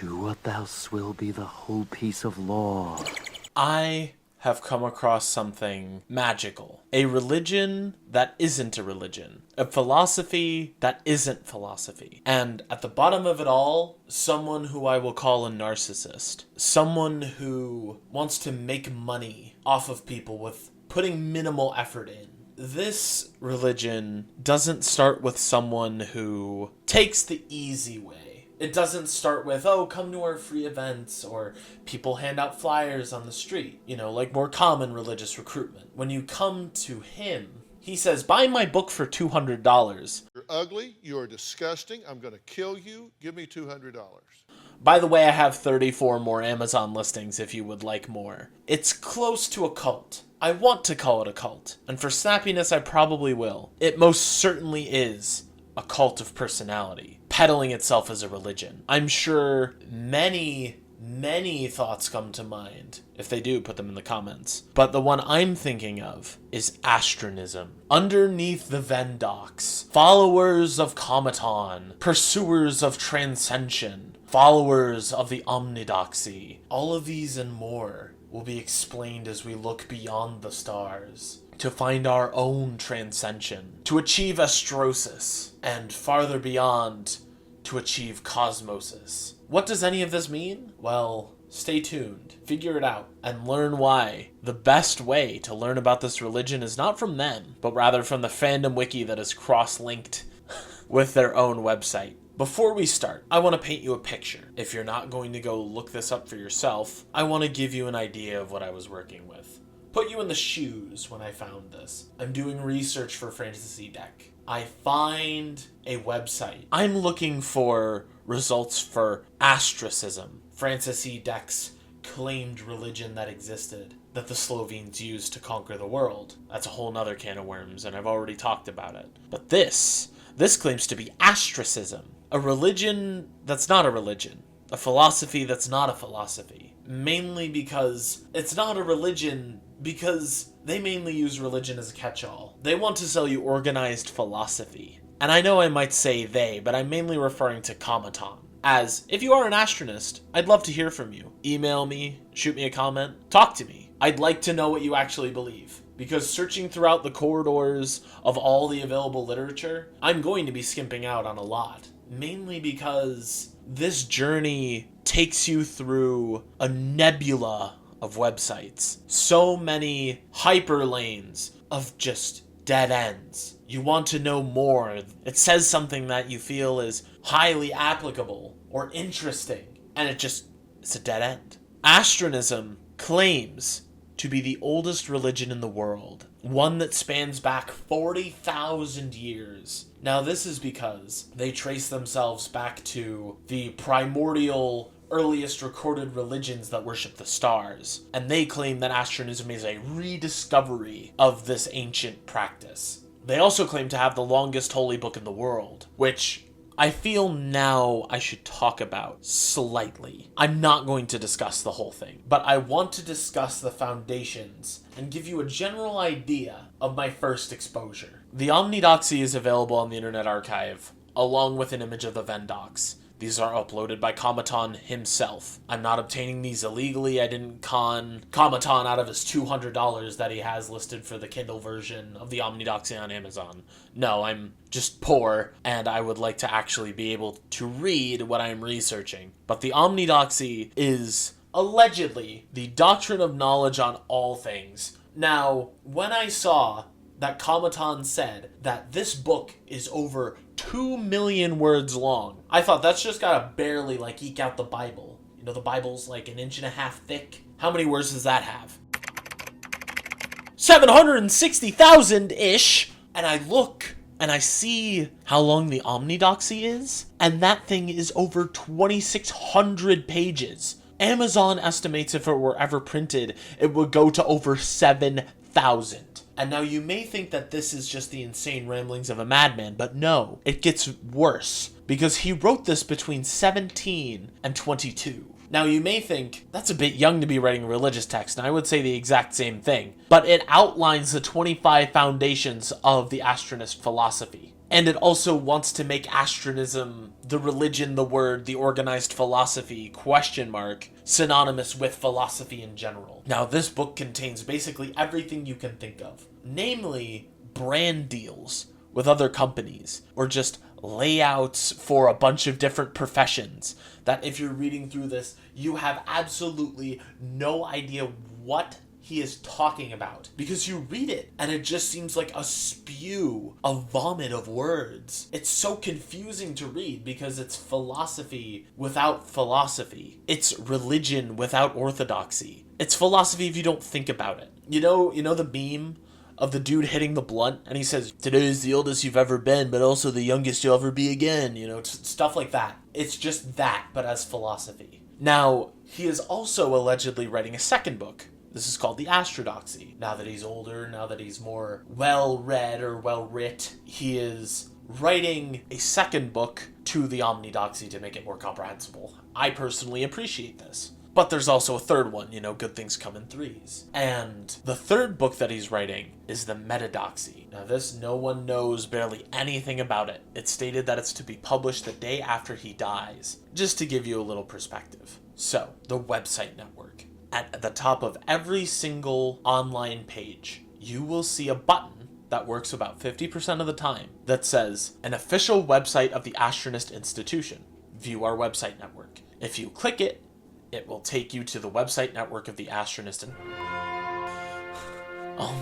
Do what thou will be the whole piece of law. I have come across something magical. A religion that isn't a religion. A philosophy that isn't philosophy. And at the bottom of it all, someone who I will call a narcissist. Someone who wants to make money off of people with putting minimal effort in. This religion doesn't start with someone who takes the easy way. It doesn't start with, oh, come to our free events, or people hand out flyers on the street, like more common religious recruitment. When you come to him, he says, buy my book for $200. You're ugly, you are disgusting, I'm going to kill you, give me $200. By the way, I have 34 more Amazon listings if you would like more. It's close to a cult. I want to call it a cult, and for snappiness I probably will. It most certainly is a cult of personality, peddling itself as a religion. I'm sure many thoughts come to mind. If they do, put them in the comments. But the one I'm thinking of is Astronism. Underneath the Vendox, followers of Cometan, pursuers of transcension, followers of the Omnidoxy. All of these and more will be explained as we look beyond the stars to find our own transcension, to achieve astrosis, and farther beyond, to achieve cosmosis. What does any of this mean? Well, stay tuned, figure it out, and learn why the best way to learn about this religion is not from them, but rather from the Fandom Wiki that is cross-linked with their own website. Before we start, I want to paint you a picture. If you're not going to go look this up for yourself, I want to give you an idea of what I was working with. Put you in the shoes when I found this. I'm doing research for Fantasy Deck. I find a website. I'm looking for results for Astronism, Fantasy Deck's claimed religion that existed, that the Slovenes used to conquer the world. That's a whole nother can of worms, and I've already talked about it. But this claims to be Astronism, a religion that's not a religion, a philosophy that's not a philosophy. Mainly because it's not a religion, because they mainly use religion as a catch-all. They want to sell you organized philosophy. And I know I might say they, but I'm mainly referring to Cometan. As, if you are an Astronist, I'd love to hear from you. Email me, shoot me a comment, talk to me. I'd like to know what you actually believe. Because searching throughout the corridors of all the available literature, I'm going to be skimping out on a lot. Mainly because this journey takes you through a nebula of websites. So many hyperlanes of just dead ends. You want to know more. It says something that you feel is highly applicable or interesting, and it's a dead end. Astronism claims to be the oldest religion in the world, one that spans back 40,000 years. Now this is because they trace themselves back to the primordial earliest recorded religions that worship the stars, and they claim that Astronism is a rediscovery of this ancient practice. They also claim to have the longest holy book in the world, which I feel now I should talk about slightly. I'm not going to discuss the whole thing, but I want to discuss the foundations and give you a general idea of my first exposure. The Omnidoxy is available on the Internet Archive, along with an image of the Vendox. These are uploaded by Cometan himself. I'm not obtaining these illegally. I didn't con Cometan out of his $200 that he has listed for the Kindle version of the Omnidoxy on Amazon. No, I'm just poor, and I would like to actually be able to read what I'm researching. But the Omnidoxy is allegedly the doctrine of knowledge on all things. Now, when I saw that Cometan said that this book is over 2 million words long, I thought that's just gotta barely eke out the Bible. The Bible's like 1.5 inches thick. How many words does that have? 760,000-ish! And I look and I see how long the Omnidoxy is, and that thing is over 2,600 pages. Amazon estimates if it were ever printed, it would go to over 7,000. And now you may think that this is just the insane ramblings of a madman, but no, it gets worse, because he wrote this between 17 and 22. Now you may think, that's a bit young to be writing a religious text, and I would say the exact same thing, but it outlines the 25 foundations of the Astronist philosophy. And it also wants to make Astronism, the religion, the word, the organized philosophy, synonymous with philosophy in general. Now, this book contains basically everything you can think of, namely brand deals with other companies, or just layouts for a bunch of different professions that if you're reading through this, you have absolutely no idea what he is talking about, because you read it and it just seems like a spew, a vomit of words. It's so confusing to read because it's philosophy without philosophy. It's religion without orthodoxy. It's philosophy if you don't think about it. You know the meme of the dude hitting the blunt and he says, "Today is the oldest you've ever been, but also the youngest you'll ever be again." Stuff like that. It's just that, but as philosophy. Now, he is also allegedly writing a second book. This is called the Astrodoxy. Now that he's older, now that he's more well-read or well-writ, he is writing a second book to the Omnidoxy to make it more comprehensible. I personally appreciate this. But there's also a third one, good things come in threes. And the third book that he's writing is the Metadoxy. Now this, no one knows barely anything about it. It's stated that it's to be published the day after he dies, just to give you a little perspective. So, the website network. At the top of every single online page, you will see a button that works about 50% of the time that says, "An official website of the Astronist Institution. View our website network." If you click it, it will take you to the website network of the Astronist. Oh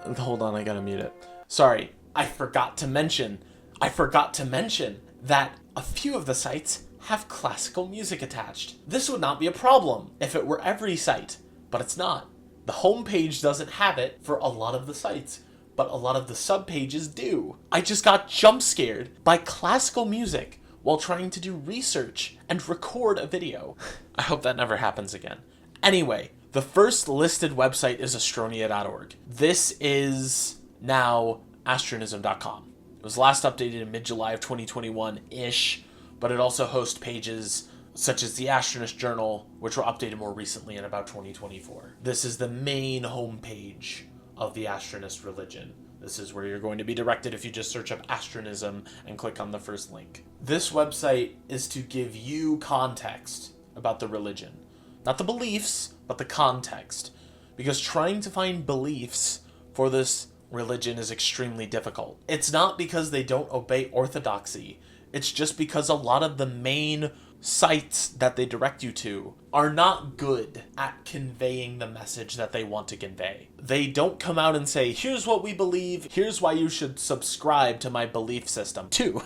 my... Hold on, I gotta mute it. Sorry, I forgot to mention that a few of the sites have classical music attached. This would not be a problem if it were every site, but it's not. The homepage doesn't have it for a lot of the sites, but a lot of the subpages do. I just got jump scared by classical music while trying to do research and record a video. I hope that never happens again. Anyway, the first listed website is astronia.org. This is now astronism.com. It was last updated in mid-July of 2021-ish, but it also hosts pages such as the Astronist Journal, which were updated more recently in about 2024. This is the main homepage of the Astronist religion. This is where you're going to be directed if you just search up Astronism and click on the first link. This website is to give you context about the religion. Not the beliefs, but the context. Because trying to find beliefs for this religion is extremely difficult. It's not because they don't obey orthodoxy. It's just because a lot of the main sites that they direct you to are not good at conveying the message that they want to convey. They don't come out and say, "Here's what we believe, here's why you should subscribe to my belief system too."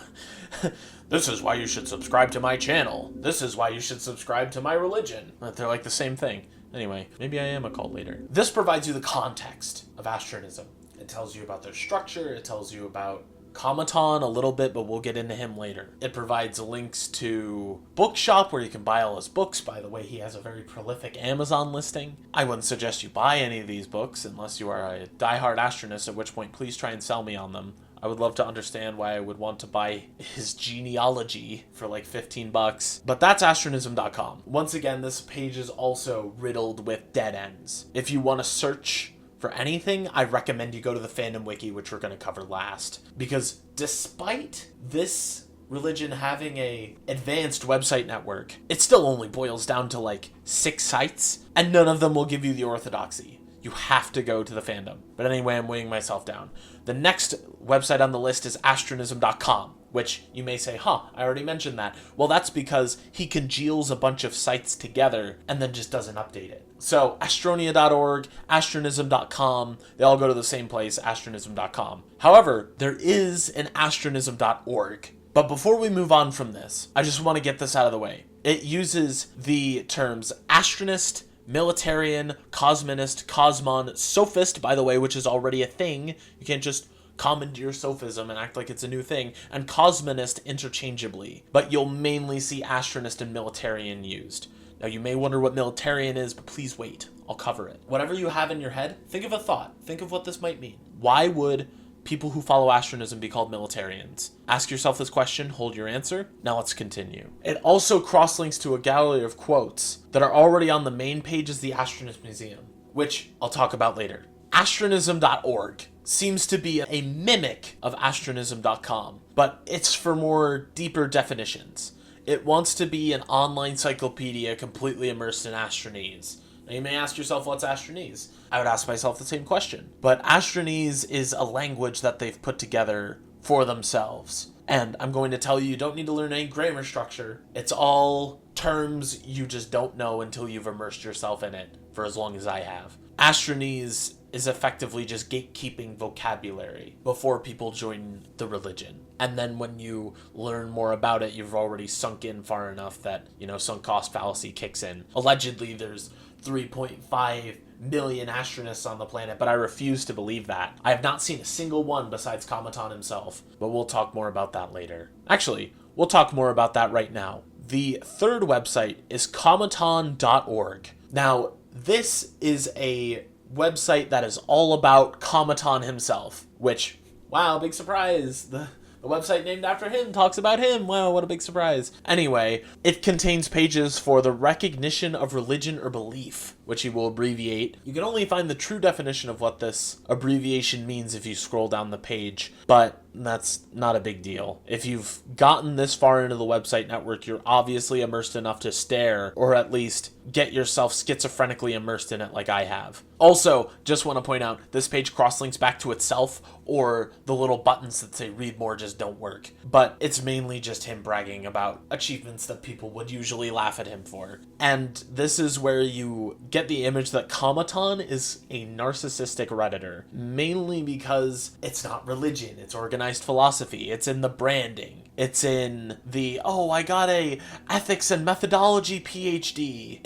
"This is why you should subscribe to my channel. This is why you should subscribe to my religion." They're like the same thing. Anyway, maybe I am a cult leader. This provides you the context of Astronism. It tells you about their structure, it tells you about Cometan a little bit, but we'll get into him later. It provides links to Bookshop where you can buy all his books. By the way, he has a very prolific Amazon listing. I wouldn't suggest you buy any of these books unless you are a diehard Astronist, at which point please try and sell me on them. I would love to understand why I would want to buy his genealogy for like $15. But that's astronism.com. Once again, this page is also riddled with dead ends. If you want to search for anything, I recommend you go to the Fandom Wiki, which we're going to cover last. Because despite this religion having a advanced website network, it still only boils down to like 6 sites, and none of them will give you the orthodoxy. You have to go to the fandom. But anyway, I'm weighing myself down. The next website on the list is astronism.com, which you may say, I already mentioned that. Well, that's because he congeals a bunch of sites together and then just doesn't update it. So astronia.org, astronism.com, they all go to the same place, astronism.com. However, there is an astronism.org. But before we move on from this, I just want to get this out of the way. It uses the terms astronist, militarian, cosmonist, cosmon, sophist, by the way, which is already a thing. You can't just commandeer sophism and act like it's a new thing, and cosmonist interchangeably. But you'll mainly see astronist and militarian used. Now, you may wonder what militarian is, but please wait. I'll cover it. Whatever you have in your head, think of a thought. Think of what this might mean. Why would people who follow Astronism be called militarians? Ask yourself this question, hold your answer. Now let's continue. It also cross-links to a gallery of quotes that are already on the main page of the Astronist Museum, which I'll talk about later. Astronism.org seems to be a mimic of astronism.com, but it's for more deeper definitions. It wants to be an online encyclopedia completely immersed in Astronese. Now you may ask yourself, what's Astronese? I would ask myself the same question. But Astronese is a language that they've put together for themselves. And I'm going to tell you, you don't need to learn any grammar structure. It's all terms you just don't know until you've immersed yourself in it, for as long as I have. Astronese is effectively just gatekeeping vocabulary before people join the religion. And then when you learn more about it, you've already sunk in far enough that, sunk cost fallacy kicks in. Allegedly, there's 3.5 million Astronists on the planet, but I refuse to believe that. I have not seen a single one besides Cometan himself, but we'll talk more about that later. Actually, we'll talk more about that right now. The third website is cometan.org. Now, this is a website that is all about Cometan himself, which, wow, big surprise. The website named after him talks about him. Wow, what a big surprise. Anyway, it contains pages for the recognition of religion or belief, which he will abbreviate. You can only find the true definition of what this abbreviation means if you scroll down the page, but that's not a big deal. If you've gotten this far into the website network, you're obviously immersed enough to stare, or at least get yourself schizophrenically immersed in it like I have. Also, just want to point out, this page cross-links back to itself, or the little buttons that say read more just don't work. But it's mainly just him bragging about achievements that people would usually laugh at him for. And this is where you get the image that Cometan is a narcissistic Redditor, mainly because it's not religion, it's organized philosophy, it's in the branding, it's in the, oh, I got a ethics and methodology PhD.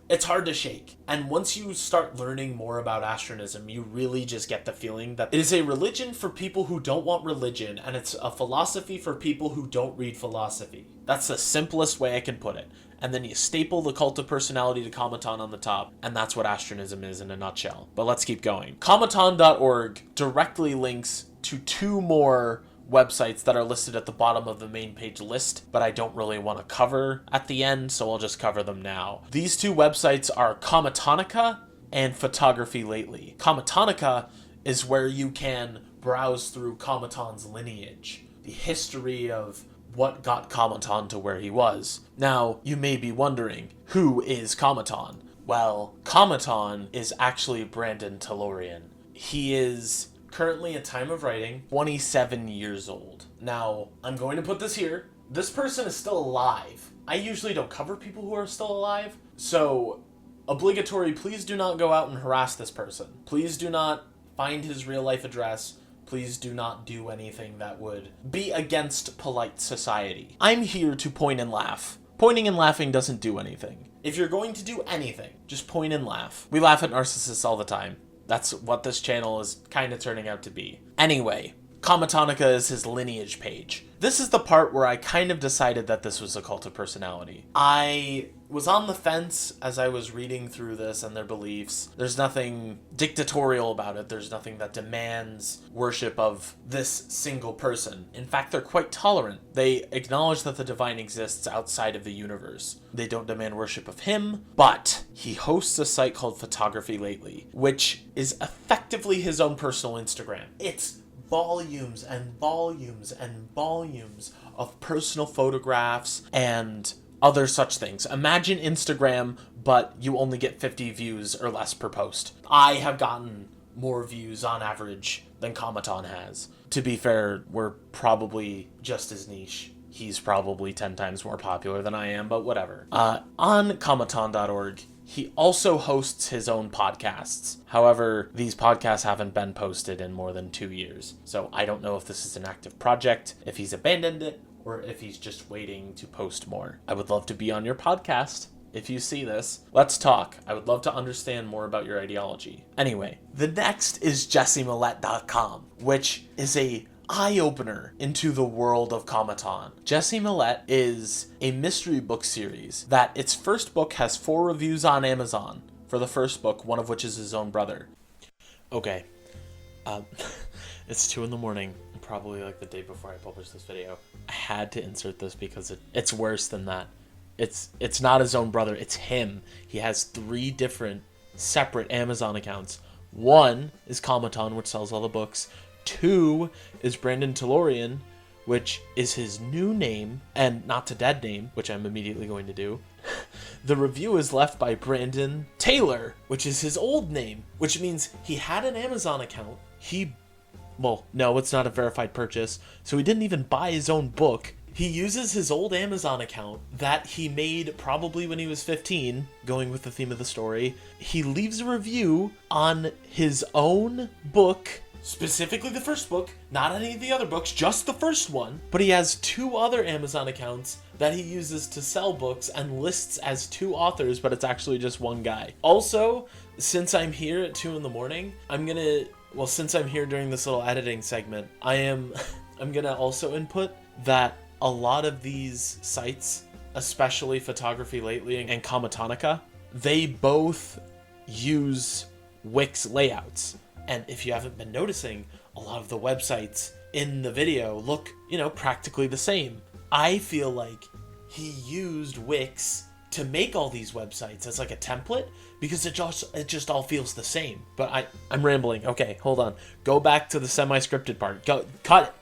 It's hard to shake. And once you start learning more about Astronism, you really just get the feeling that it is a religion for people who don't want religion, and it's a philosophy for people who don't read philosophy. That's the simplest way I can put it. And then you staple the cult of personality to Cometan on the top, and that's what Astronism is in a nutshell. But let's keep going. Cometan.org directly links to two more websites that are listed at the bottom of the main page list, but I don't really want to cover at the end, so I'll just cover them now. These two websites are Cometanica and Photography Lately. Cometanica is where you can browse through Cometan's lineage, the history of what got Cometan to where he was. Now, you may be wondering, who is Cometan? Well, Cometan is actually Brandon Tellurian. He is currently, at time of writing, 27 years old. Now, I'm going to put this here. This person is still alive. I usually don't cover people who are still alive, so obligatory, please do not go out and harass this person. Please do not find his real life address. Please do not do anything that would be against polite society. I'm here to point and laugh. Pointing and laughing doesn't do anything. If you're going to do anything, just point and laugh. We laugh at narcissists all the time. That's what this channel is kind of turning out to be. Anyway, Cometanica is his lineage page. This is the part where I kind of decided that this was a cult of personality. I was on the fence as I was reading through this and their beliefs. There's nothing dictatorial about it. There's nothing that demands worship of this single person. In fact, they're quite tolerant. They acknowledge that the divine exists outside of the universe. They don't demand worship of him, but he hosts a site called Photography Lately, which is effectively his own personal Instagram. It's volumes and volumes and volumes of personal photographs and other such things. Imagine Instagram, but you only get 50 views or less per post. I have gotten more views on average than Cometan has. To be fair, we're probably just as niche. He's probably 10 times more popular than I am, but whatever. On Cometan.org, he also hosts his own podcasts. However, these podcasts haven't been posted in more than 2 years. So I don't know if this is an active project, if he's abandoned it, or if he's just waiting to post more. I would love to be on your podcast. If you see this, let's talk. I would love to understand more about your ideology. Anyway, the next is JesseMillette.com, which is a eye-opener into the world of Cometan. Jesse Millette is a mystery book series that its first book has 4 reviews on Amazon for the first book, one of which is his own brother. Okay, it's 2 a.m, probably like the day before I published this video. I had to insert this because it's worse than that. It's not his own brother, it's him. He has 3 different separate Amazon accounts, One is Cometan, which sells all the books. Two is Brandon Tellurian, which is his new name, and not to dead name, which I'm immediately going to do. The review is left by Brandon Taylor, which is his old name, which means he had an Amazon account. Well, no, it's not a verified purchase, so he didn't even buy his own book. He uses his old Amazon account that he made probably when he was 15, going with the theme of the story. He leaves a review on his own book, specifically the first book, not any of the other books, just the first one. But he has 2 other Amazon accounts that he uses to sell books and lists as 2 authors, but it's actually just one guy. Also, since I'm here at 2 in the morning, since I'm here during this little editing segment, I'm gonna also input that a lot of these sites, especially Photography Lately and Cometanica, they both use Wix layouts. And if you haven't been noticing, a lot of the websites in the video look, practically the same. I feel like he used Wix to make all these websites as like a template because it just all feels the same. But I'm rambling. Okay, hold on. Go back to the semi-scripted part. Go, cut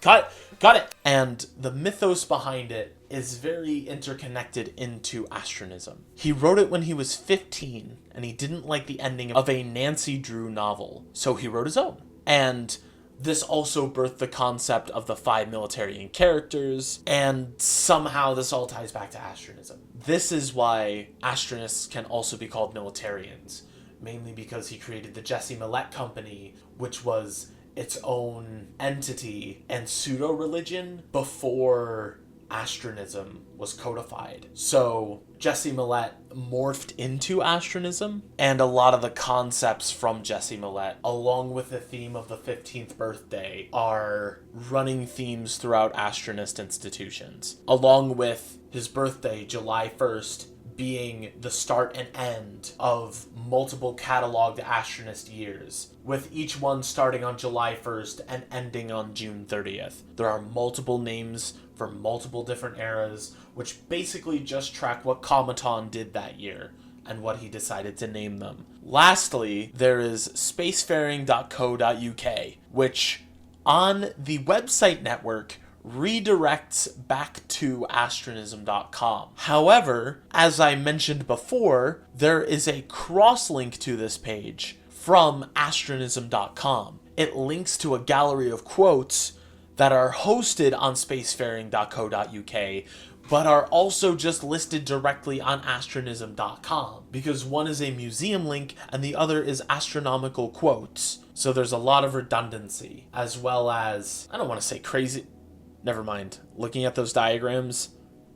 it. And the mythos behind it is very interconnected into Astronism. He wrote it when he was 15, and he didn't like the ending of a Nancy Drew novel, so he wrote his own. And this also birthed the concept of the 5 militarian characters, and somehow this all ties back to Astronism. This is why Astronists can also be called militarians, mainly because he created the Jesse Millette Company, which was its own entity and pseudo-religion before Astronism was codified. So Jesse Millette morphed into Astronism, and a lot of the concepts from Jesse Millette, along with the theme of the 15th birthday, are running themes throughout Astronist institutions, along with his birthday, July 1st, being the start and end of multiple cataloged Astronist years, with each one starting on July 1st and ending on June 30th. There are multiple names for multiple different eras, which basically just track what Cometan did that year and what he decided to name them. Lastly, there is spacefaring.co.uk, which on the website network redirects back to astronism.com. However, as I mentioned before, there is a cross-link to this page from astronism.com. It links to a gallery of quotes that are hosted on spacefaring.co.uk, but are also just listed directly on astronism.com, because one is a museum link and the other is astronomical quotes. So there's a lot of redundancy, as well as, I don't want to say crazy, never mind. Looking at those diagrams,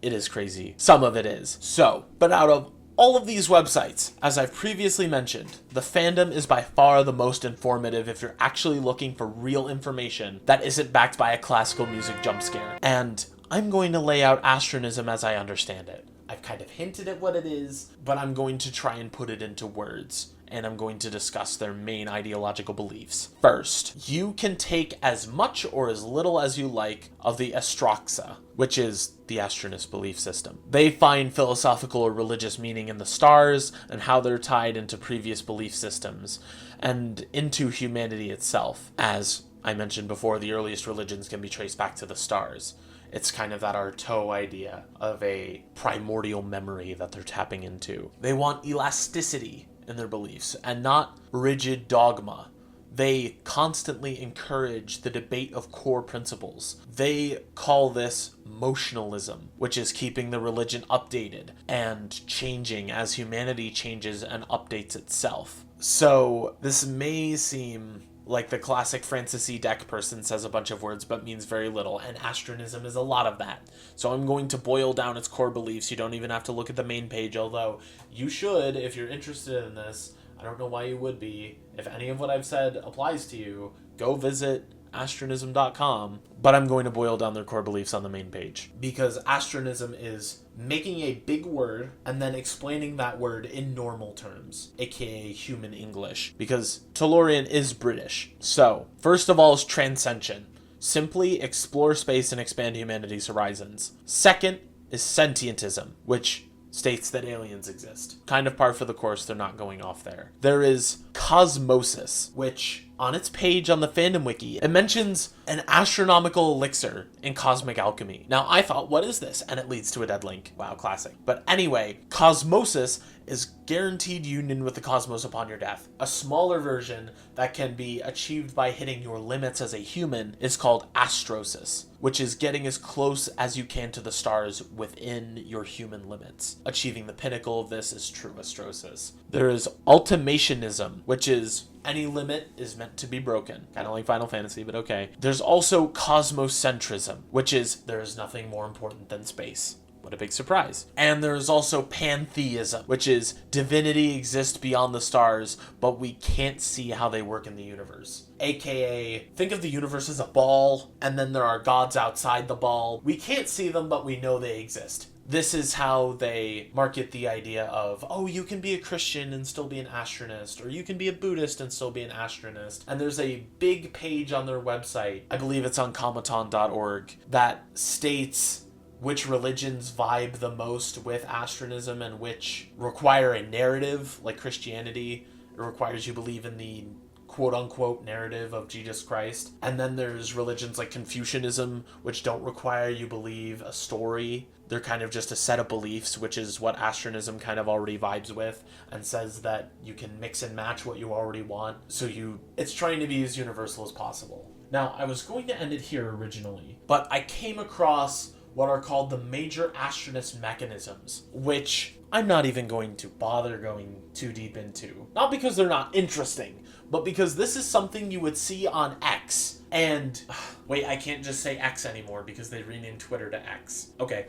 it is crazy. Some of it is. So, but out of all of these websites, as I've previously mentioned, the Fandom is by far the most informative if you're actually looking for real information that isn't backed by a classical music jump scare. And I'm going to lay out Astronism as I understand it. I've kind of hinted at what it is, but I'm going to try and put it into words, and I'm going to discuss their main ideological beliefs. First, you can take as much or as little as you like of the Astroxa, which is the Astronist belief system. They find philosophical or religious meaning in the stars and how they're tied into previous belief systems and into humanity itself. As I mentioned before, the earliest religions can be traced back to the stars. It's kind of that Artaud idea of a primordial memory that they're tapping into. They want elasticity in their beliefs and not rigid dogma. They constantly encourage the debate of core principles. They call this motionalism, which is keeping the religion updated and changing as humanity changes and updates itself. So this may seem like the classic Francis E. Deck person says a bunch of words but means very little, and Astronism is a lot of that. So I'm going to boil down its core beliefs. You don't even have to look at the main page, although you should if you're interested in this. I don't know why you would be. If any of what I've said applies to you, go visit astronism.com, but I'm going to boil down their core beliefs on the main page, because Astronism is making a big word and then explaining that word in normal terms, aka human English, because Tellurian is British. So, first of all is transcension. Simply explore space and expand humanity's horizons. Second is sentientism, which states that aliens exist. Kind of par for the course, they're not going off there. There is cosmosis, which on its page on the Fandom Wiki, it mentions an astronomical elixir in cosmic alchemy. Now, I thought, what is this? And it leads to a dead link. Wow, classic. But anyway, cosmosis is guaranteed union with the cosmos upon your death. A smaller version that can be achieved by hitting your limits as a human is called astrosis, which is getting as close as you can to the stars within your human limits. Achieving the pinnacle of this is true astrosis. There is ultimationism, which is any limit is meant to be broken. Kind of like Final Fantasy, but okay. There's also cosmocentrism, which is there is nothing more important than space. What a big surprise. And there is also pantheism, which is divinity exists beyond the stars, but we can't see how they work in the universe. AKA, think of the universe as a ball, and then there are gods outside the ball. We can't see them, but we know they exist. This is how they market the idea of, oh, you can be a Christian and still be an Astronist, or you can be a Buddhist and still be an Astronist. And there's a big page on their website, I believe it's on Cometan.org, that states which religions vibe the most with Astronism and which require a narrative, like Christianity. It requires you believe in the quote-unquote narrative of Jesus Christ. And then there's religions like Confucianism, which don't require you believe a story. They're kind of just a set of beliefs, which is what Astronism kind of already vibes with and says that you can mix and match what you already want. So it's trying to be as universal as possible. Now, I was going to end it here originally, but I came across what are called the major Astronist mechanisms, which I'm not even going to bother going too deep into. Not because they're not interesting, but because this is something you would see on X. And, wait, I can't just say X anymore because they renamed Twitter to X. Okay.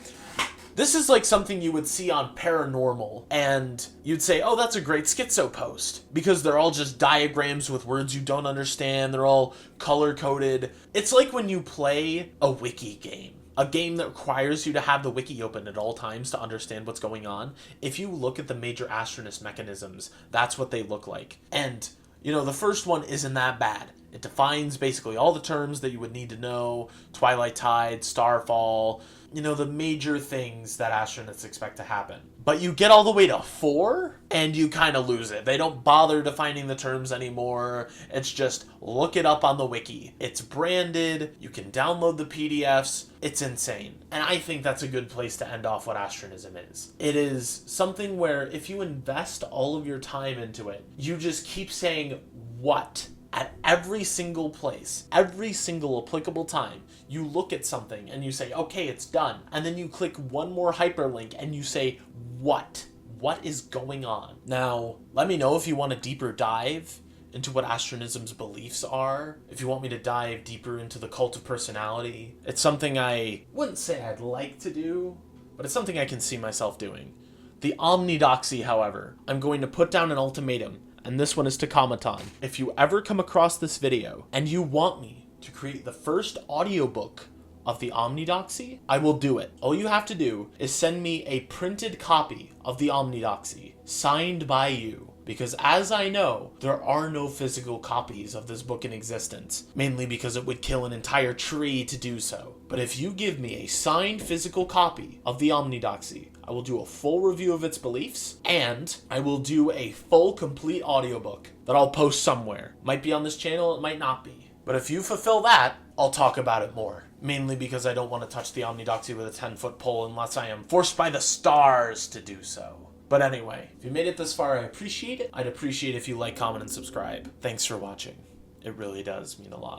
This is like something you would see on Paranormal, and you'd say, oh, that's a great schizo post, because they're all just diagrams with words you don't understand, they're all color-coded. It's like when you play a wiki game. A game that requires you to have the wiki open at all times to understand what's going on. If you look at the major Astronist mechanisms, that's what they look like. And, the first one isn't that bad. It defines basically all the terms that you would need to know: twilight tide, starfall, the major things that Astronists expect to happen. But you get all the way to 4, and you kind of lose it. They don't bother defining the terms anymore. It's just look it up on the wiki. It's branded. You can download the PDFs. It's insane. And I think that's a good place to end off what Astronism is. It is something where if you invest all of your time into it, you just keep saying what at every single place, every single applicable time. You look at something and you say, okay, it's done. And then you click one more hyperlink and you say, what? What is going on? Now, let me know if you want a deeper dive into what Astronism's beliefs are. If you want me to dive deeper into the cult of personality. It's something I wouldn't say I'd like to do, but it's something I can see myself doing. The Omnidoxy, however, I'm going to put down an ultimatum, and this one is to Cometan. If you ever come across this video and you want me to create the first audiobook of the Omnidoxy, I will do it. All you have to do is send me a printed copy of the Omnidoxy, signed by you. Because as I know, there are no physical copies of this book in existence, mainly because it would kill an entire tree to do so. But if you give me a signed physical copy of the Omnidoxy, I will do a full review of its beliefs, and I will do a full, complete audiobook that I'll post somewhere. Might be on this channel, it might not be. But if you fulfill that, I'll talk about it more. Mainly because I don't want to touch the Omnidoxy with a 10-foot pole unless I am forced by the stars to do so. But anyway, if you made it this far, I appreciate it. I'd appreciate if you like, comment, and subscribe. Thanks for watching. It really does mean a lot.